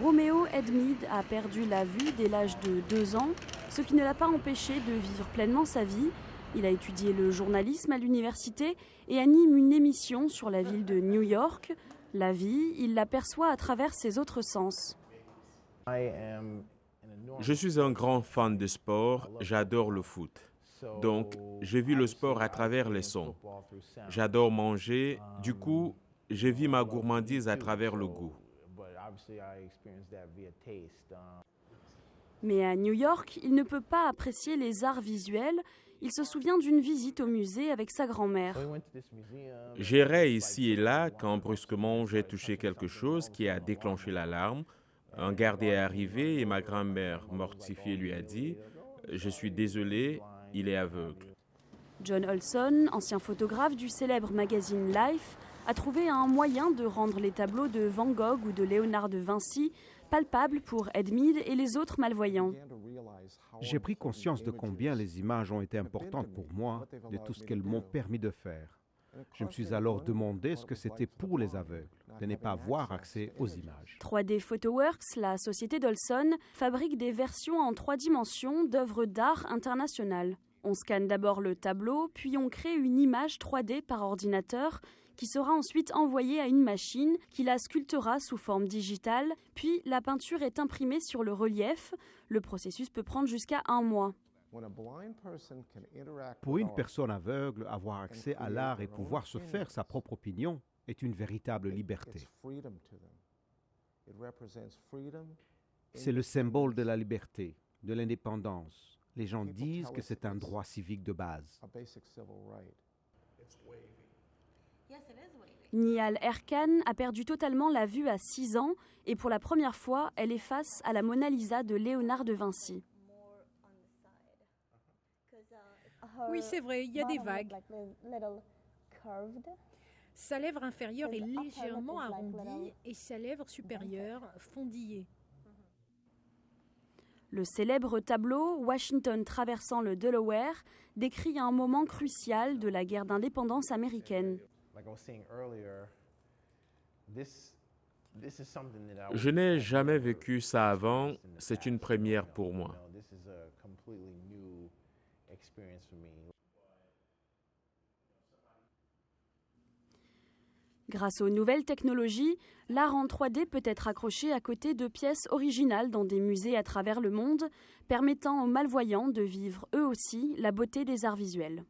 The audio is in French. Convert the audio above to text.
Romeo Edmeade a perdu la vue dès l'âge de 2 ans, ce qui ne l'a pas empêché de vivre pleinement sa vie. Il a étudié le journalisme à l'université et anime une émission sur la ville de New York. La vie, il l'aperçoit à travers ses autres sens. Je suis un grand fan de sport, j'adore le foot. Donc, je vis le sport à travers les sons. J'adore manger, du coup, je vis ma gourmandise à travers le goût. Mais à New York, il ne peut pas apprécier les arts visuels. Il se souvient d'une visite au musée avec sa grand-mère. J'errais ici et là quand brusquement j'ai touché quelque chose qui a déclenché l'alarme. Un gardien est arrivé et ma grand-mère, mortifiée, lui a dit « Je suis désolé, il est aveugle ». John Olson, ancien photographe du célèbre magazine Life, a trouvé un moyen de rendre les tableaux de Van Gogh ou de Léonard de Vinci palpables pour Edmeade et les autres malvoyants. J'ai pris conscience de combien les images ont été importantes pour moi, de tout ce qu'elles m'ont permis de faire. Je me suis alors demandé ce que c'était pour les aveugles, de ne pas avoir accès aux images. 3D Photoworks, la société d'Olson, fabrique des versions en 3 dimensions d'œuvres d'art internationales. On scanne d'abord le tableau, puis on crée une image 3D par ordinateur qui sera ensuite envoyée à une machine qui la sculptera sous forme digitale, puis la peinture est imprimée sur le relief. Le processus peut prendre jusqu'à 1 mois. Pour une personne aveugle, avoir accès à l'art et pouvoir se faire sa propre opinion est une véritable liberté. C'est le symbole de la liberté, de l'indépendance. Les gens disent que c'est un droit civique de base. Nihal Erkan a perdu totalement la vue à 6 ans et pour la première fois, elle est face à la Mona Lisa de Léonard de Vinci. Oui, c'est vrai, il y a des vagues. Sa lèvre inférieure est légèrement arrondie et sa lèvre supérieure fondillée. Le célèbre tableau « Washington traversant le Delaware » décrit un moment crucial de la guerre d'indépendance américaine. Je n'ai jamais vécu ça avant, c'est une première pour moi. Grâce aux nouvelles technologies, l'art en 3D peut être accroché à côté de pièces originales dans des musées à travers le monde, permettant aux malvoyants de vivre eux aussi la beauté des arts visuels.